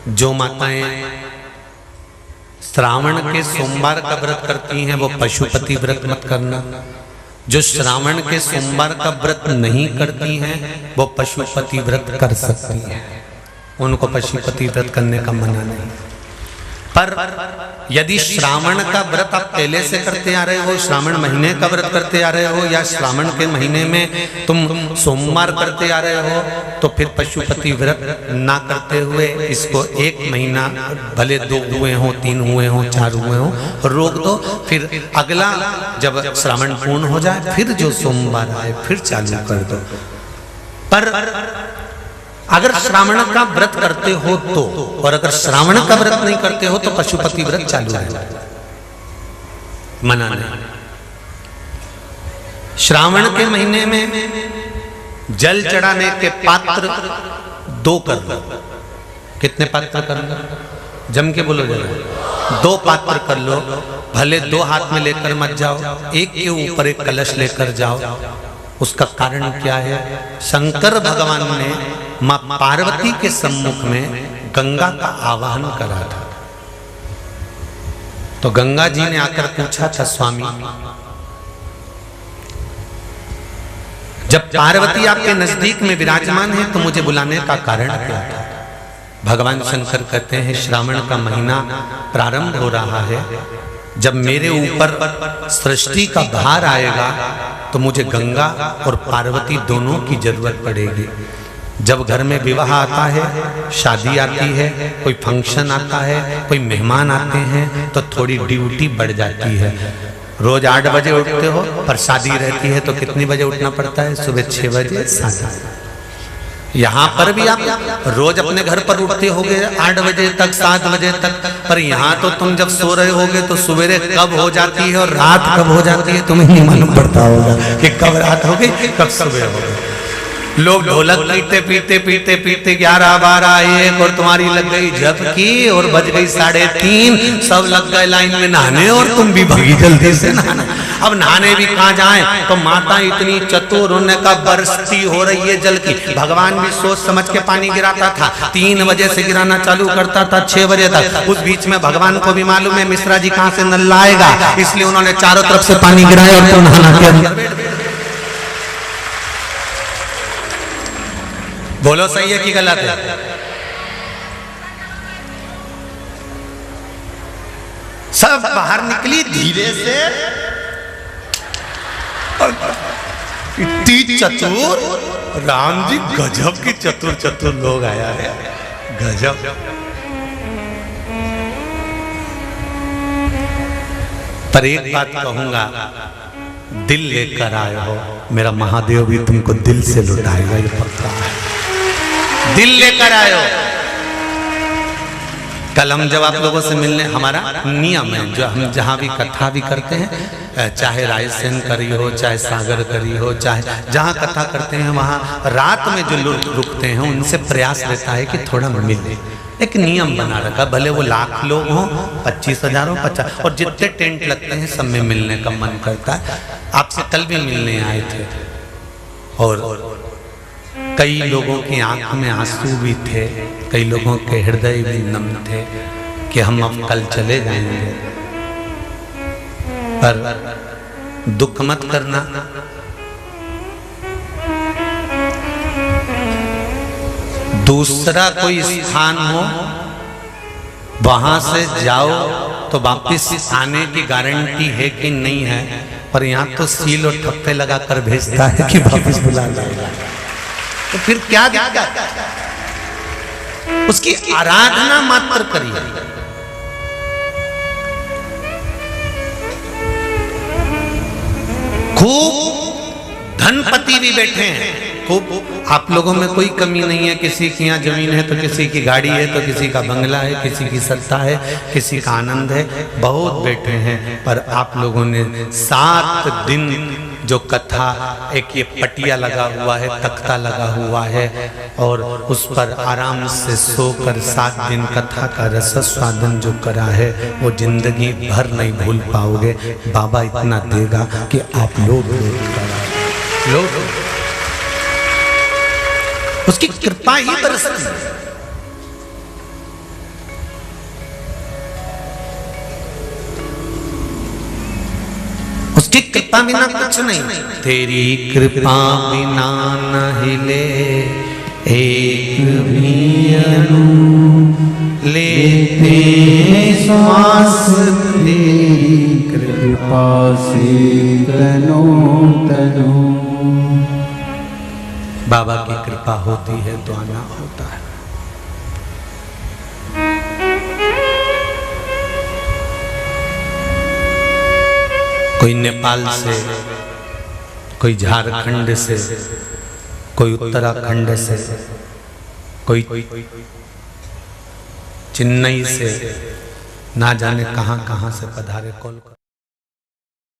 जो माताएं श्रावण के सोमवार का व्रत करती हैं वो पशुपति व्रत मत करना। जो श्रावण के सोमवार का व्रत नहीं करती हैं वो पशुपति व्रत कर सकती हैं, उनको पशुपति व्रत करने का मना नहीं। पर यदि श्रावण का व्रत आप पहले से करते आ रहे हो, श्रावण महीने का व्रत करते आ रहे हो, या श्रावण के महीने में तुम सोमवार करते आ रहे हो, तो फिर पशुपति व्रत ना करते हुए इसको 1 महीना, भले 2 हुए हो, 3 हुए हो, 4 हुए हो, रोक दो। फिर अगला जब श्रावण पूर्ण हो जाए फिर जो सोमवार आए फिर चालू कर दो। पर अगर श्रावण का व्रत करते हो तो, और अगर श्रावण का व्रत नहीं करते हो तो पशुपति व्रत चालू है, मना नहीं। श्रावण के महीने में जल चढ़ाने के पात्र 2 कर लो। कितने पात्र कर लो? जम के बोलो जरा। 2 पात्र कर लो, भले 2 हाथ में लेकर मत जाओ, एक के ऊपर एक कलश लेकर जाओ। उसका कारण क्या है? शंकर भगवान ने मां पार्वती के सम्मुख में गंगा का आवाहन करा था। तो गंगा जी ने आकर पूछा था, स्वामी जब पार्वती आपके नजदीक में विराजमान है तो मुझे बुलाने का कारण क्या था? भगवान शंकर कहते हैं, श्रावण का महीना प्रारंभ हो रहा है, जब मेरे ऊपर सृष्टि का भार आएगा तो मुझे गंगा और पार्वती दोनों की जरूरत पड़ेगी। जब घर में विवाह आता है, शादी आती है, कोई फंक्शन आता है, कोई मेहमान आते हैं, तो थोड़ी ड्यूटी बढ़ जाती है। रोज 8 बजे उठते हो, पर शादी रहती है तो कितनी बजे उठना पड़ता है? सुबह 6 बजे 7 बजे। यहाँ पर भी आप रोज अपने घर पर उठते होगे 8 बजे तक, 7 बजे तक, पर यहाँ तो तुम जब सो रहे होगे तो सवेरे कब हो जाती है और रात कब हो जाती है तुम्हें नहीं मालूम पड़ता होगा कि कब रात हो गई कब सुबह हो गई। लोग ढोलक पीते पीते पीते पीते 11, 12, 1 और तुम्हारी लग गई झपकी और बज गई 3:30, सब लग गए लाइन में नहाने और तुम भी भागी जल्दी से नहाने। अब नहाने भी कहाँ जाएं? तो माता इतनी चतुर, उन्होंने कहा बरसती हो रही है जल की। भगवान भी सोच समझ के पानी गिराता था, 3 बजे से गिराना चालू करता था 6 बजे तक। उस बीच में भगवान को भी मालूम है मिश्रा जी कहाँ से नल लाएगा, इसलिए उन्होंने चारों तरफ से पानी गिराया और तो नहाना के अंदर। बोलो सही है कि गलत है? सब बाहर निकली धीरे से, इतनी चतुर, राम जी गजब की चतुर लोग आया है, गजब। पर एक बात कहूंगा, दिल लेकर आए हो, मेरा महादेव भी तुमको दिल से लुटाएगा, ये पक्का है। दिल लेकर आयो। कल हम जब आप लोगों से मिलने, हमारा नियम है, जो हम जहाँ भी कथा भी करते हैं, चाहे रायसेन करी हो, चाहे सागर करी हो, चाहे जहाँ कथा करते हैं वहाँ रात में जो लोग रुकते हैं उनसे प्रयास रहता है कि थोड़ा मिले। एक नियम बना रखा, भले वो 1,00,000 लोग हों, 25,000 हो, 50, और जितने टेंट लगते हैं सब में मिलने का मन करता है। आपसे कल भी मिलने आए थे और कई लोगों की आंख में आंसू भी थे, कई लोगों के हृदय भी नम थे कि हम अब कल चले जाएंगे। पर दुख मत करना, दूसरा कोई स्थान हो वहां से जाओ तो वापिस आने की गारंटी है कि नहीं है, पर यहाँ तो सील और ठप्पे लगाकर भेजता है कि वापिस बुला लाएगा। तो फिर क्या दिक्कत? उसकी आराधना मात्र करिए। खूब धनपति भी बैठे हैं, खूब, आप लोगों में कोई कमी नहीं है। किसी की यहाँ जमीन है तो किसी की गाड़ी है, तो किसी का बंगला है, किसी की सत्ता है, किसी का आनंद है, बहुत बैठे हैं। पर आप लोगों ने 7 दिन जो कथा, एक ये पटिया लगा हुआ है, तख्ता लगा हुआ है, और उस पर आराम से सोकर 7 दिन कथा का रस स्वादन जो करा है वो जिंदगी भर नहीं भूल पाओगे। बाबा इतना देगा कि आप लोग उसकी कृपा ही बरसती। उसकी कृपा बिना कुछ नहीं। तेरी कृपा बिना न हिले एक भी अणु, लेते श्वास तेरी कृपा से तनो तनो। बाबा की कृपा होती है तो आना होता है। कोई नेपाल से, कोई झारखंड से, कोई उत्तराखंड से, कोई चेन्नई से, ना जाने कहां कहां से पधारे। कॉल